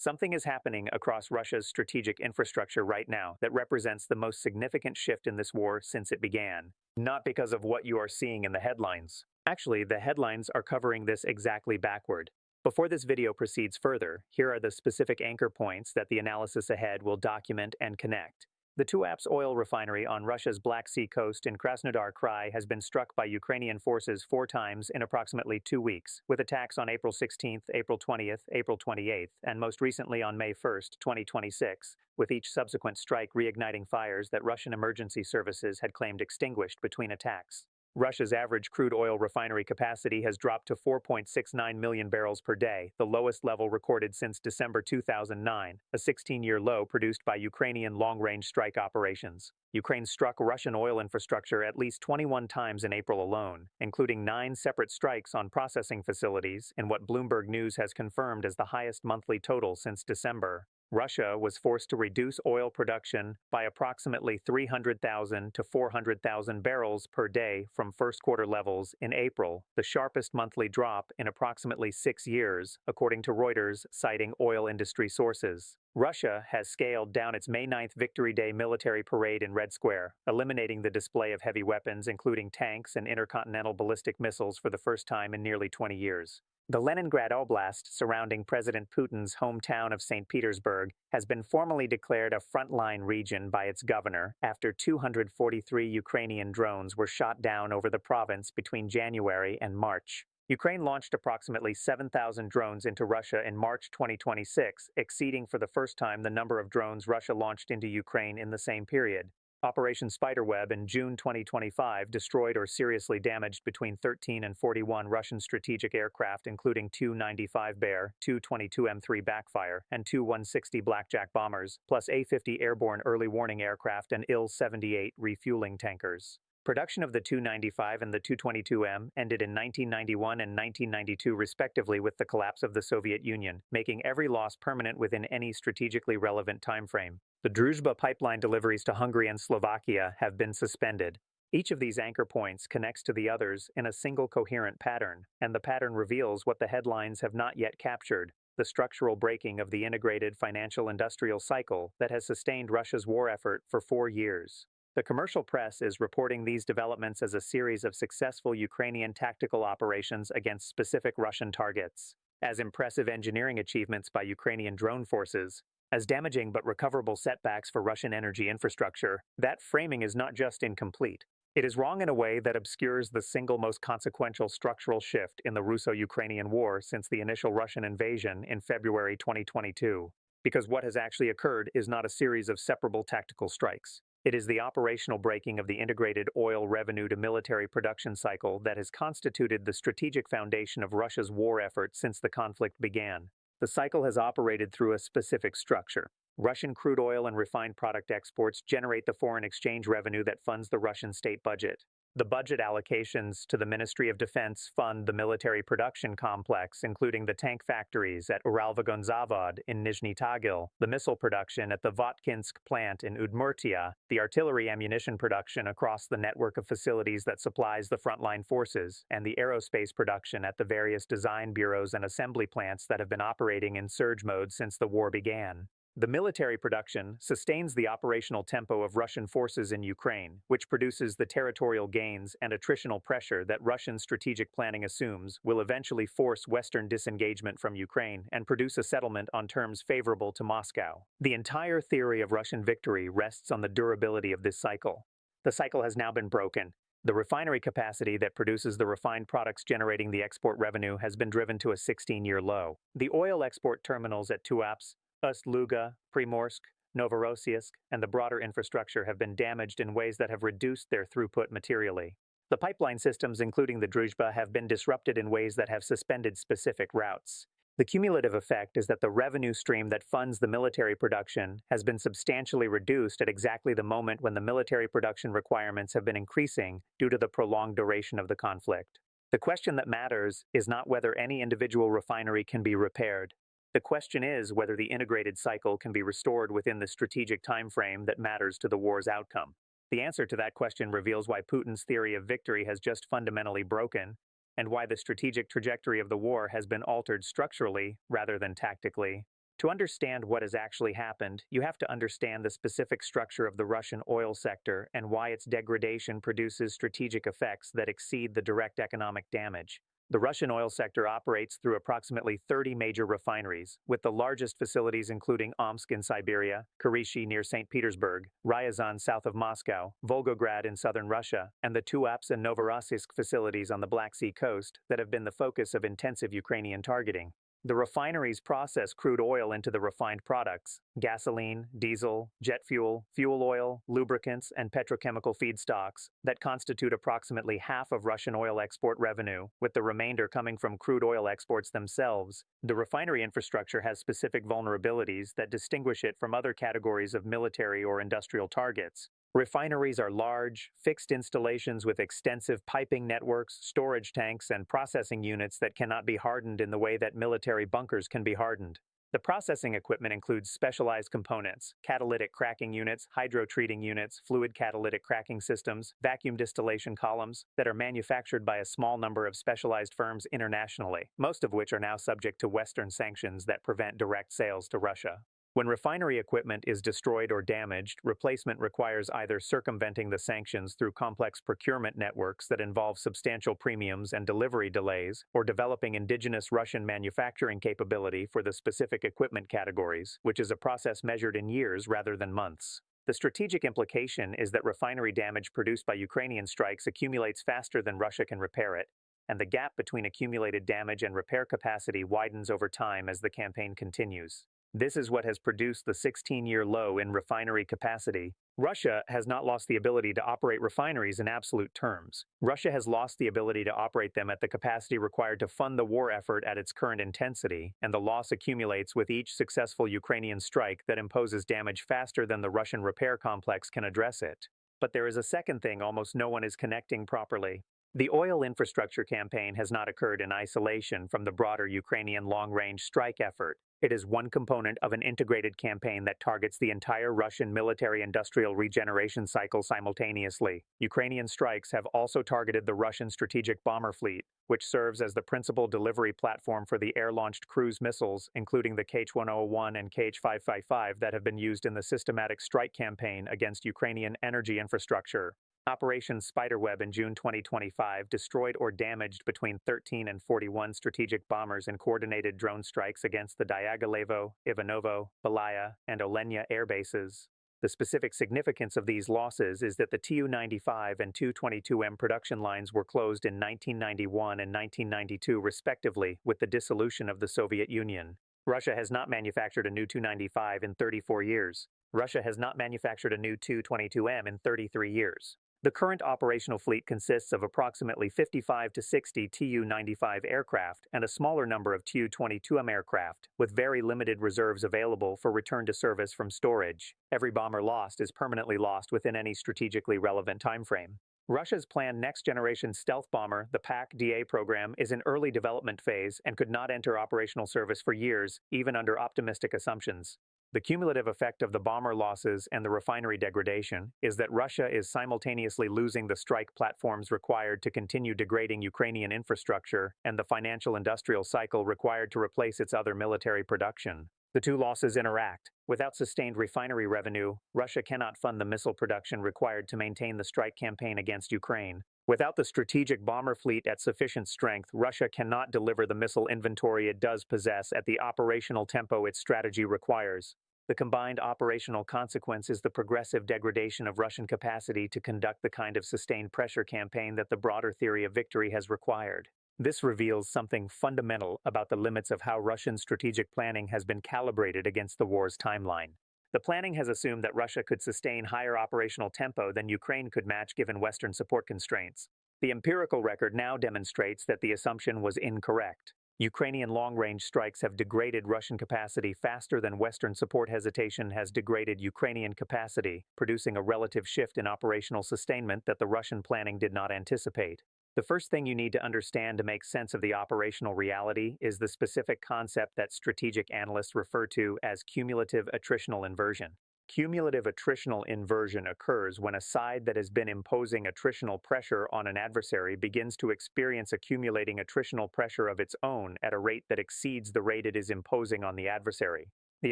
Something is happening across Russia's strategic infrastructure right now that represents the most significant shift in this war since it began. Not because of what you are seeing in the headlines. Actually, the headlines are covering this exactly backward. Before this video proceeds further, here are the specific anchor points that the analysis ahead will document and connect. The Tuapse oil refinery on Russia's Black Sea coast in Krasnodar Krai has been struck by Ukrainian forces 4 times in approximately 2 weeks, with attacks on April 16th, April 20th, April 28th, and most recently on May 1st, 2026, with each subsequent strike reigniting fires that Russian emergency services had claimed extinguished between attacks. Russia's average crude oil refinery capacity has dropped to 4.69 million barrels per day, the lowest level recorded since December 2009, a 16-year low produced by Ukrainian long-range strike operations. Ukraine struck Russian oil infrastructure at least 21 times in April alone, including 9 separate strikes on processing facilities in what Bloomberg News has confirmed as the highest monthly total since December. Russia was forced to reduce oil production by approximately 300,000 to 400,000 barrels per day from first quarter levels in April, the sharpest monthly drop in approximately 6 years, according to Reuters, citing oil industry sources. Russia has scaled down its May 9th Victory Day military parade in Red Square, eliminating the display of heavy weapons including tanks and intercontinental ballistic missiles for the first time in nearly 20 years. The Leningrad Oblast, surrounding President Putin's hometown of St. Petersburg, has been formally declared a frontline region by its governor after 243 Ukrainian drones were shot down over the province between January and March. Ukraine launched approximately 7,000 drones into Russia in March 2026, exceeding for the first time the number of drones Russia launched into Ukraine in the same period. Operation Spiderweb in June 2025 destroyed or seriously damaged between 13 and 41 Russian strategic aircraft, including 2 95 Bear, 2 22 M3 Backfire, and 2 160 Blackjack bombers, plus A-50 airborne early warning aircraft and Il-78 refueling tankers. Production of the 295 and the 222M ended in 1991 and 1992 respectively with the collapse of the Soviet Union, making every loss permanent within any strategically relevant timeframe. The Druzhba pipeline deliveries to Hungary and Slovakia have been suspended. Each of these anchor points connects to the others in a single coherent pattern, and the pattern reveals what the headlines have not yet captured: the structural breaking of the integrated financial-industrial cycle that has sustained Russia's war effort for 4 years. The commercial press is reporting these developments as a series of successful Ukrainian tactical operations against specific Russian targets, as impressive engineering achievements by Ukrainian drone forces, as damaging but recoverable setbacks for Russian energy infrastructure. That framing is not just incomplete. It is wrong in a way that obscures the single most consequential structural shift in the Russo-Ukrainian war since the initial Russian invasion in February 2022. Because what has actually occurred is not a series of separable tactical strikes. It is the operational breaking of the integrated oil revenue to military production cycle that has constituted the strategic foundation of Russia's war effort since the conflict began. The cycle has operated through a specific structure. Russian crude oil and refined product exports generate the foreign exchange revenue that funds the Russian state budget. The budget allocations to the Ministry of Defense fund the military production complex, including the tank factories at Uralvagonzavod in Nizhny Tagil, the missile production at the Votkinsk plant in Udmurtia, the artillery ammunition production across the network of facilities that supplies the frontline forces, and the aerospace production at the various design bureaus and assembly plants that have been operating in surge mode since the war began. The military production sustains the operational tempo of Russian forces in Ukraine, which produces the territorial gains and attritional pressure that Russian strategic planning assumes will eventually force Western disengagement from Ukraine and produce a settlement on terms favorable to Moscow. The entire theory of Russian victory rests on the durability of this cycle. The cycle has now been broken. The refinery capacity that produces the refined products generating the export revenue has been driven to a 16-year low. The oil export terminals at Tuapse, Ust-Luga, Primorsk, Novorossiysk, and the broader infrastructure have been damaged in ways that have reduced their throughput materially. The pipeline systems, including the Druzhba, have been disrupted in ways that have suspended specific routes. The cumulative effect is that the revenue stream that funds the military production has been substantially reduced at exactly the moment when the military production requirements have been increasing due to the prolonged duration of the conflict. The question that matters is not whether any individual refinery can be repaired. The question is whether the integrated cycle can be restored within the strategic time frame that matters to the war's outcome. The answer to that question reveals why Putin's theory of victory has just fundamentally broken, and why the strategic trajectory of the war has been altered structurally rather than tactically. To understand what has actually happened, you have to understand the specific structure of the Russian oil sector and why its degradation produces strategic effects that exceed the direct economic damage. The Russian oil sector operates through approximately 30 major refineries, with the largest facilities including Omsk in Siberia, Kurishi near St. Petersburg, Ryazan south of Moscow, Volgograd in southern Russia, and the Tuapse and Novorossiysk facilities on the Black Sea coast that have been the focus of intensive Ukrainian targeting. The refineries process crude oil into the refined products, gasoline, diesel, jet fuel, fuel oil, lubricants, and petrochemical feedstocks that constitute approximately half of Russian oil export revenue, with the remainder coming from crude oil exports themselves. The refinery infrastructure has specific vulnerabilities that distinguish it from other categories of military or industrial targets. Refineries are large, fixed installations with extensive piping networks, storage tanks, and processing units that cannot be hardened in the way that military bunkers can be hardened. The processing equipment includes specialized components, catalytic cracking units, hydrotreating units, fluid catalytic cracking systems, vacuum distillation columns that are manufactured by a small number of specialized firms internationally, most of which are now subject to Western sanctions that prevent direct sales to Russia. When refinery equipment is destroyed or damaged, replacement requires either circumventing the sanctions through complex procurement networks that involve substantial premiums and delivery delays, or developing indigenous Russian manufacturing capability for the specific equipment categories, which is a process measured in years rather than months. The strategic implication is that refinery damage produced by Ukrainian strikes accumulates faster than Russia can repair it, and the gap between accumulated damage and repair capacity widens over time as the campaign continues. This is what has produced the 16-year low in refinery capacity. Russia has not lost the ability to operate refineries in absolute terms. Russia has lost the ability to operate them at the capacity required to fund the war effort at its current intensity, and the loss accumulates with each successful Ukrainian strike that imposes damage faster than the Russian repair complex can address it. But there is a second thing almost no one is connecting properly. The oil infrastructure campaign has not occurred in isolation from the broader Ukrainian long-range strike effort. It is one component of an integrated campaign that targets the entire Russian military-industrial regeneration cycle simultaneously. Ukrainian strikes have also targeted the Russian strategic bomber fleet, which serves as the principal delivery platform for the air-launched cruise missiles, including the Kh-101 and Kh-555 that have been used in the systematic strike campaign against Ukrainian energy infrastructure. Operation Spiderweb in June 2025 destroyed or damaged between 13 and 41 strategic bombers in coordinated drone strikes against the Dyaghilevo, Ivanovo, Belaya, and Olenya air bases. The specific significance of these losses is that the Tu-95 and Tu-22M production lines were closed in 1991 and 1992 respectively with the dissolution of the Soviet Union. Russia has not manufactured a new Tu-95 in 34 years. Russia has not manufactured a new Tu-22M in 33 years. The current operational fleet consists of approximately 55 to 60 Tu-95 aircraft and a smaller number of Tu-22M aircraft, with very limited reserves available for return to service from storage. Every bomber lost is permanently lost within any strategically relevant timeframe. Russia's planned next-generation stealth bomber, the PAK-DA program, is in early development phase and could not enter operational service for years, even under optimistic assumptions. The cumulative effect of the bomber losses and the refinery degradation is that Russia is simultaneously losing the strike platforms required to continue degrading Ukrainian infrastructure and the financial industrial cycle required to replace its other military production. The two losses interact. Without sustained refinery revenue, Russia cannot fund the missile production required to maintain the strike campaign against Ukraine. Without the strategic bomber fleet at sufficient strength, Russia cannot deliver the missile inventory it does possess at the operational tempo its strategy requires. The combined operational consequence is the progressive degradation of Russian capacity to conduct the kind of sustained pressure campaign that the broader theory of victory has required. This reveals something fundamental about the limits of how Russian strategic planning has been calibrated against the war's timeline. The planning has assumed that Russia could sustain higher operational tempo than Ukraine could match given Western support constraints. The empirical record now demonstrates that the assumption was incorrect. Ukrainian long-range strikes have degraded Russian capacity faster than Western support hesitation has degraded Ukrainian capacity, producing a relative shift in operational sustainment that the Russian planning did not anticipate. The first thing you need to understand to make sense of the operational reality is the specific concept that strategic analysts refer to as cumulative attritional inversion. Cumulative attritional inversion occurs when a side that has been imposing attritional pressure on an adversary begins to experience accumulating attritional pressure of its own at a rate that exceeds the rate it is imposing on the adversary. The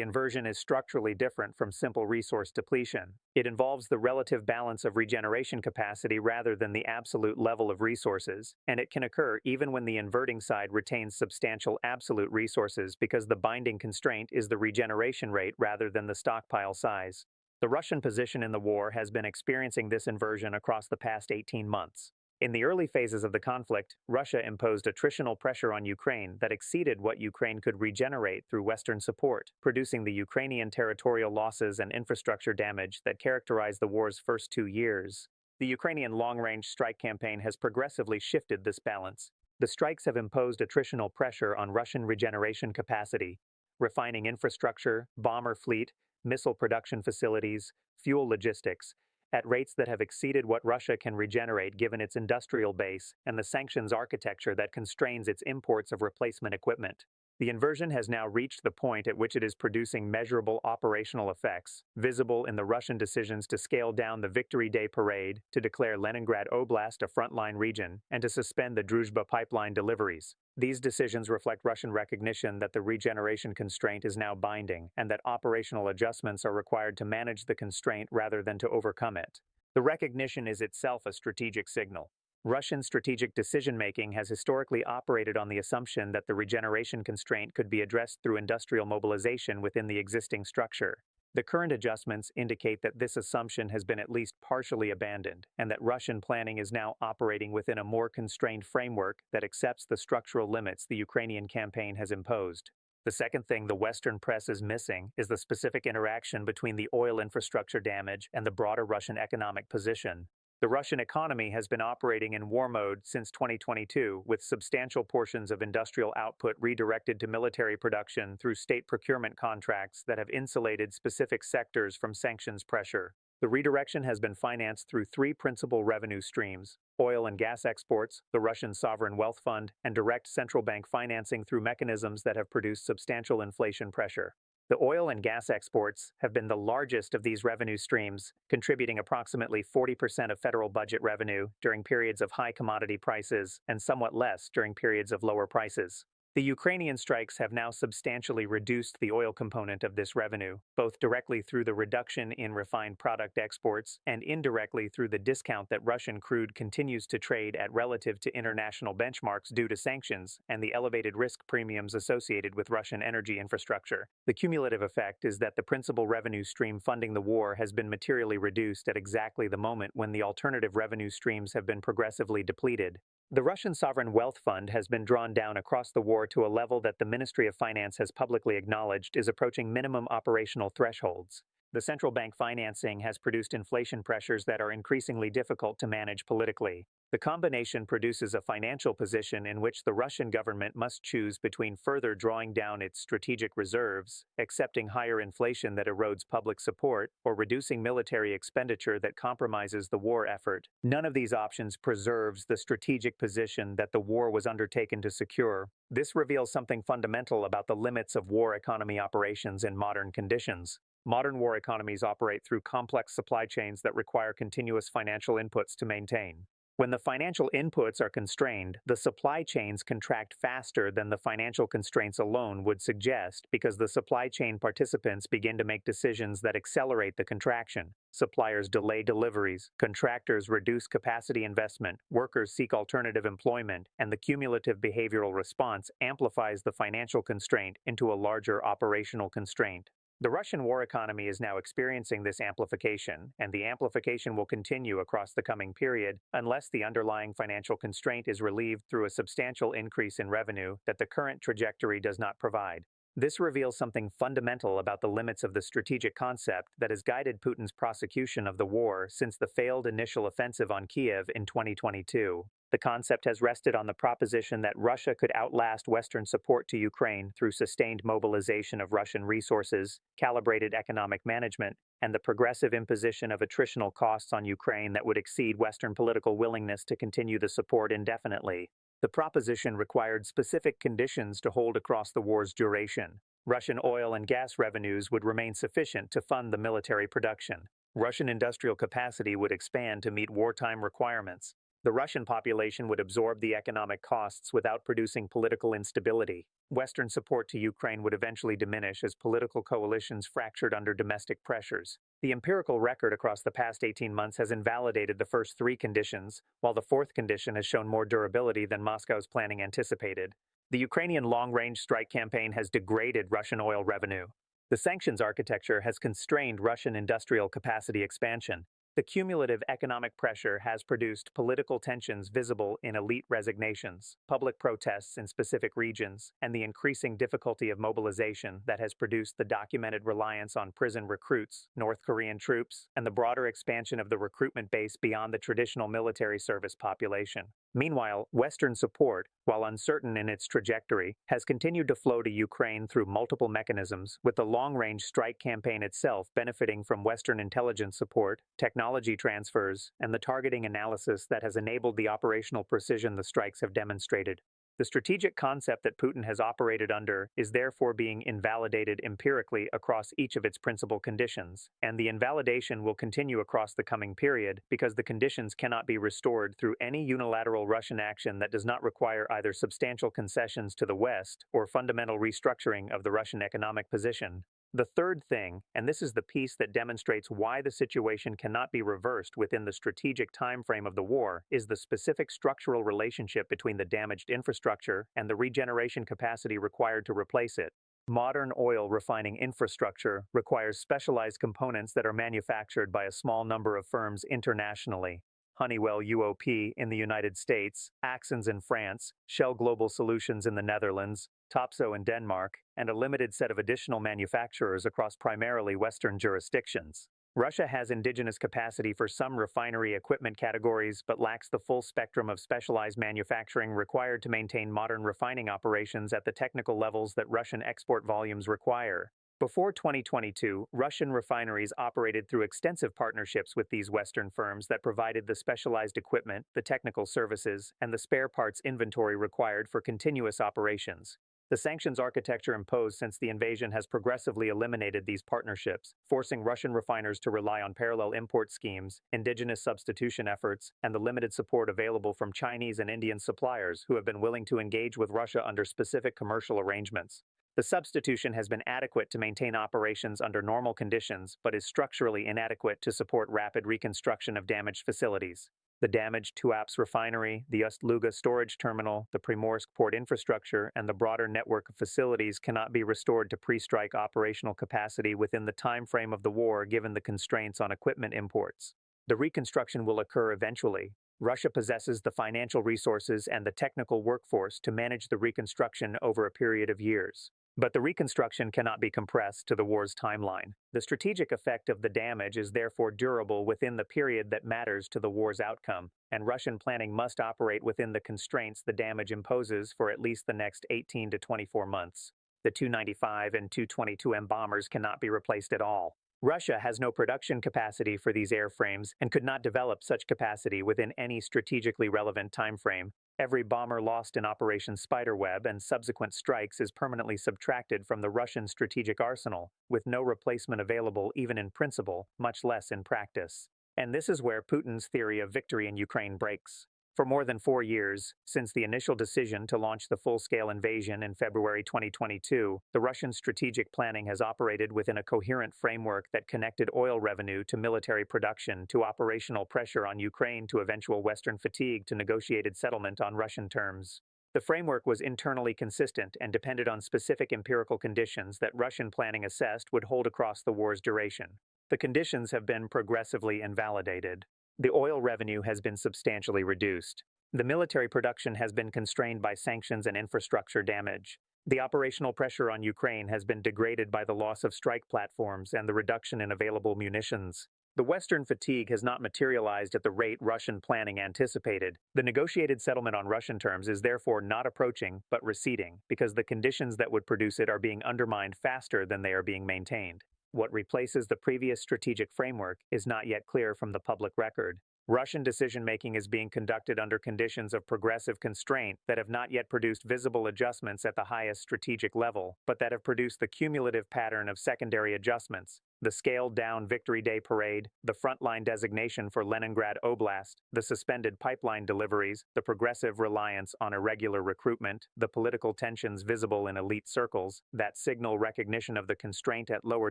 inversion is structurally different from simple resource depletion. It involves the relative balance of regeneration capacity rather than the absolute level of resources, and it can occur even when the inverting side retains substantial absolute resources because the binding constraint is the regeneration rate rather than the stockpile size. The Russian position in the war has been experiencing this inversion across the past 18 months. In the early phases of the conflict, Russia imposed attritional pressure on Ukraine that exceeded what Ukraine could regenerate through Western support, producing the Ukrainian territorial losses and infrastructure damage that characterized the war's first 2 years. The Ukrainian long-range strike campaign has progressively shifted this balance. The strikes have imposed attritional pressure on Russian regeneration capacity, refining infrastructure, bomber fleet, missile production facilities, fuel logistics, at rates that have exceeded what Russia can regenerate given its industrial base and the sanctions architecture that constrains its imports of replacement equipment. The inversion has now reached the point at which it is producing measurable operational effects, visible in the Russian decisions to scale down the Victory Day parade, to declare Leningrad Oblast a frontline region, and to suspend the Druzhba pipeline deliveries. These decisions reflect Russian recognition that the regeneration constraint is now binding, and that operational adjustments are required to manage the constraint rather than to overcome it. The recognition is itself a strategic signal. Russian strategic decision-making has historically operated on the assumption that the regeneration constraint could be addressed through industrial mobilization within the existing structure. The current adjustments indicate that this assumption has been at least partially abandoned, and that Russian planning is now operating within a more constrained framework that accepts the structural limits the Ukrainian campaign has imposed. The second thing the Western press is missing is the specific interaction between the oil infrastructure damage and the broader Russian economic position. The Russian economy has been operating in war mode since 2022, with substantial portions of industrial output redirected to military production through state procurement contracts that have insulated specific sectors from sanctions pressure. The redirection has been financed through three principal revenue streams: oil and gas exports, the Russian Sovereign Wealth Fund, and direct central bank financing through mechanisms that have produced substantial inflation pressure. The oil and gas exports have been the largest of these revenue streams, contributing approximately 40% of federal budget revenue during periods of high commodity prices and somewhat less during periods of lower prices. The Ukrainian strikes have now substantially reduced the oil component of this revenue, both directly through the reduction in refined product exports and indirectly through the discount that Russian crude continues to trade at relative to international benchmarks due to sanctions and the elevated risk premiums associated with Russian energy infrastructure. The cumulative effect is that the principal revenue stream funding the war has been materially reduced at exactly the moment when the alternative revenue streams have been progressively depleted. The Russian Sovereign Wealth Fund has been drawn down across the war to a level that the Ministry of Finance has publicly acknowledged is approaching minimum operational thresholds. The central bank financing has produced inflation pressures that are increasingly difficult to manage politically. The combination produces a financial position in which the Russian government must choose between further drawing down its strategic reserves, accepting higher inflation that erodes public support, or reducing military expenditure that compromises the war effort. None of these options preserves the strategic position that the war was undertaken to secure. This reveals something fundamental about the limits of war economy operations in modern conditions. Modern war economies operate through complex supply chains that require continuous financial inputs to maintain. When the financial inputs are constrained, the supply chains contract faster than the financial constraints alone would suggest because the supply chain participants begin to make decisions that accelerate the contraction. Suppliers delay deliveries, contractors reduce capacity investment, workers seek alternative employment, and the cumulative behavioral response amplifies the financial constraint into a larger operational constraint. The Russian war economy is now experiencing this amplification, and the amplification will continue across the coming period unless the underlying financial constraint is relieved through a substantial increase in revenue that the current trajectory does not provide. This reveals something fundamental about the limits of the strategic concept that has guided Putin's prosecution of the war since the failed initial offensive on Kiev in 2022. The concept has rested on the proposition that Russia could outlast Western support to Ukraine through sustained mobilization of Russian resources, calibrated economic management, and the progressive imposition of attritional costs on Ukraine that would exceed Western political willingness to continue the support indefinitely. The proposition required specific conditions to hold across the war's duration. Russian oil and gas revenues would remain sufficient to fund the military production. Russian industrial capacity would expand to meet wartime requirements. The Russian population would absorb the economic costs without producing political instability. Western support to Ukraine would eventually diminish as political coalitions fractured under domestic pressures. The empirical record across the past 18 months has invalidated the first three conditions, while the fourth condition has shown more durability than Moscow's planning anticipated. The Ukrainian long-range strike campaign has degraded Russian oil revenue. The sanctions architecture has constrained Russian industrial capacity expansion. The cumulative economic pressure has produced political tensions visible in elite resignations, public protests in specific regions, and the increasing difficulty of mobilization that has produced the documented reliance on prison recruits, North Korean troops, and the broader expansion of the recruitment base beyond the traditional military service population. Meanwhile, Western support, while uncertain in its trajectory, has continued to flow to Ukraine through multiple mechanisms, with the long-range strike campaign itself benefiting from Western intelligence support, technology transfers, and the targeting analysis that has enabled the operational precision the strikes have demonstrated. The strategic concept that Putin has operated under is therefore being invalidated empirically across each of its principal conditions, and the invalidation will continue across the coming period because the conditions cannot be restored through any unilateral Russian action that does not require either substantial concessions to the West or fundamental restructuring of the Russian economic position. The third thing, and this is the piece that demonstrates why the situation cannot be reversed within the strategic time frame of the war, is the specific structural relationship between the damaged infrastructure and the regeneration capacity required to replace it. Modern oil refining infrastructure requires specialized components that are manufactured by a small number of firms internationally. Honeywell UOP in the United States, Axens in France, Shell Global Solutions in the Netherlands, Topsoe in Denmark, and a limited set of additional manufacturers across primarily Western jurisdictions. Russia has indigenous capacity for some refinery equipment categories but lacks the full spectrum of specialized manufacturing required to maintain modern refining operations at the technical levels that Russian export volumes require. Before 2022, Russian refineries operated through extensive partnerships with these Western firms that provided the specialized equipment, the technical services, and the spare parts inventory required for continuous operations. The sanctions architecture imposed since the invasion has progressively eliminated these partnerships, forcing Russian refiners to rely on parallel import schemes, indigenous substitution efforts, and the limited support available from Chinese and Indian suppliers who have been willing to engage with Russia under specific commercial arrangements. The substitution has been adequate to maintain operations under normal conditions, but is structurally inadequate to support rapid reconstruction of damaged facilities. The damaged Tuapse refinery, the Ust-Luga storage terminal, the Primorsk port infrastructure, and the broader network of facilities cannot be restored to pre-strike operational capacity within the time frame of the war given the constraints on equipment imports. The reconstruction will occur eventually. Russia possesses the financial resources and the technical workforce to manage the reconstruction over a period of years. But the reconstruction cannot be compressed to the war's timeline. The strategic effect of the damage is therefore durable within the period that matters to the war's outcome, and Russian planning must operate within the constraints the damage imposes for at least the next 18 to 24 months. The Tu-95 and Tu-22M bombers cannot be replaced at all. Russia has no production capacity for these airframes and could not develop such capacity within any strategically relevant timeframe. Every bomber lost in Operation Spiderweb and subsequent strikes is permanently subtracted from the Russian strategic arsenal, with no replacement available even in principle, much less in practice. And this is where Putin's theory of victory in Ukraine breaks. For more than 4 years, since the initial decision to launch the full-scale invasion in February 2022, the Russian strategic planning has operated within a coherent framework that connected oil revenue to military production to operational pressure on Ukraine to eventual Western fatigue to negotiated settlement on Russian terms. The framework was internally consistent and depended on specific empirical conditions that Russian planning assessed would hold across the war's duration. The conditions have been progressively invalidated. The oil revenue has been substantially reduced. The military production has been constrained by sanctions and infrastructure damage. The operational pressure on Ukraine has been degraded by the loss of strike platforms and the reduction in available munitions. The Western fatigue has not materialized at the rate Russian planning anticipated. The negotiated settlement on Russian terms is therefore not approaching, but receding, because the conditions that would produce it are being undermined faster than they are being maintained. What replaces the previous strategic framework is not yet clear from the public record. Russian decision-making is being conducted under conditions of progressive constraint that have not yet produced visible adjustments at the highest strategic level, but that have produced the cumulative pattern of secondary adjustments: the scaled-down Victory Day parade, the frontline designation for Leningrad Oblast, the suspended pipeline deliveries, the progressive reliance on irregular recruitment, the political tensions visible in elite circles, that signal recognition of the constraint at lower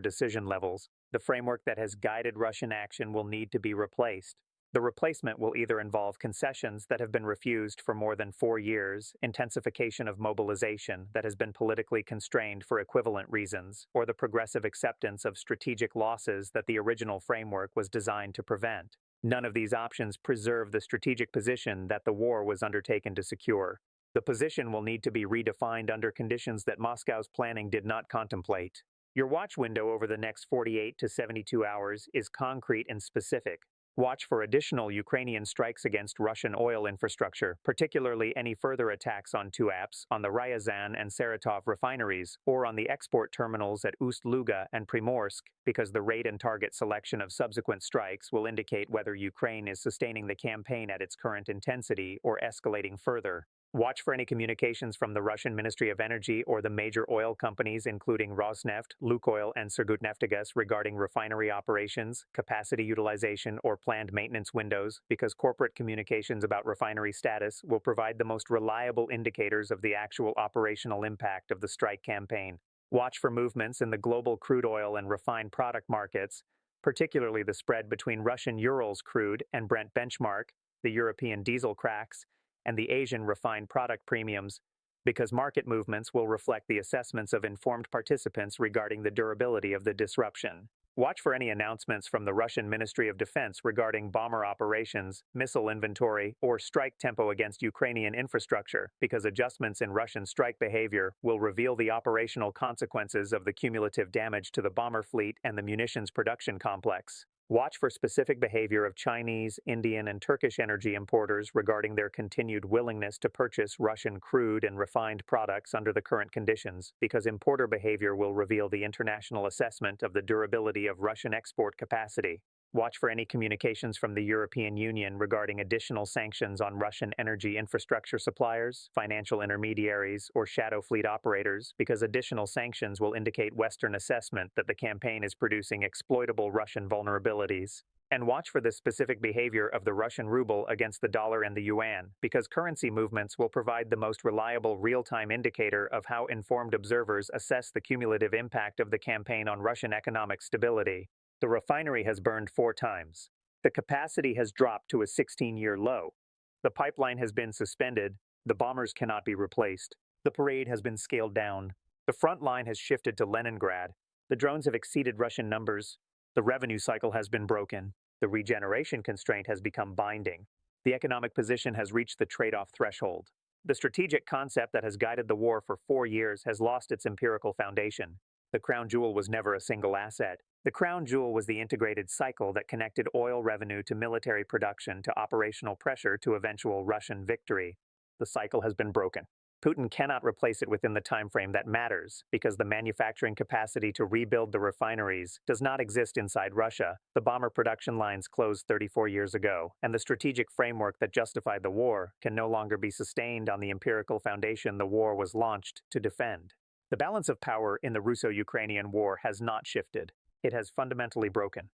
decision levels. The framework that has guided Russian action will need to be replaced. The replacement will either involve concessions that have been refused for more than 4 years, intensification of mobilization that has been politically constrained for equivalent reasons, or the progressive acceptance of strategic losses that the original framework was designed to prevent. None of these options preserve the strategic position that the war was undertaken to secure. The position will need to be redefined under conditions that Moscow's planning did not contemplate. Your watch window over the next 48 to 72 hours is concrete and specific. Watch for additional Ukrainian strikes against Russian oil infrastructure, particularly any further attacks on Tuapse, on the Ryazan and Saratov refineries, or on the export terminals at Ust-Luga and Primorsk, because the rate and target selection of subsequent strikes will indicate whether Ukraine is sustaining the campaign at its current intensity or escalating further. Watch for any communications from the Russian Ministry of Energy or the major oil companies including Rosneft, Lukoil, and Surgutneftegas regarding refinery operations, capacity utilization, or planned maintenance windows, because corporate communications about refinery status will provide the most reliable indicators of the actual operational impact of the strike campaign. Watch for movements in the global crude oil and refined product markets, particularly the spread between Russian Urals crude and Brent benchmark, the European diesel cracks, and the Asian refined product premiums, because market movements will reflect the assessments of informed participants regarding the durability of the disruption. Watch for any announcements from the Russian Ministry of Defense regarding bomber operations, missile inventory, or strike tempo against Ukrainian infrastructure, because adjustments in Russian strike behavior will reveal the operational consequences of the cumulative damage to the bomber fleet and the munitions production complex. Watch for specific behavior of Chinese, Indian, and Turkish energy importers regarding their continued willingness to purchase Russian crude and refined products under the current conditions, because importer behavior will reveal the international assessment of the durability of Russian export capacity. Watch for any communications from the European Union regarding additional sanctions on Russian energy infrastructure suppliers, financial intermediaries, or shadow fleet operators, because additional sanctions will indicate Western assessment that the campaign is producing exploitable Russian vulnerabilities. And watch for the specific behavior of the Russian ruble against the dollar and the yuan, because currency movements will provide the most reliable real-time indicator of how informed observers assess the cumulative impact of the campaign on Russian economic stability. The refinery has burned 4 times. The capacity has dropped to a 16-year low. The pipeline has been suspended. The bombers cannot be replaced. The parade has been scaled down. The front line has shifted to Leningrad. The drones have exceeded Russian numbers. The revenue cycle has been broken. The regeneration constraint has become binding. The economic position has reached the trade-off threshold. The strategic concept that has guided the war for 4 years has lost its empirical foundation. The crown jewel was never a single asset. The crown jewel was the integrated cycle that connected oil revenue to military production to operational pressure to eventual Russian victory. The cycle has been broken. Putin cannot replace it within the time frame that matters, because the manufacturing capacity to rebuild the refineries does not exist inside Russia. The bomber production lines closed 34 years ago, and the strategic framework that justified the war can no longer be sustained on the empirical foundation the war was launched to defend. The balance of power in the Russo-Ukrainian war has not shifted. It has fundamentally broken.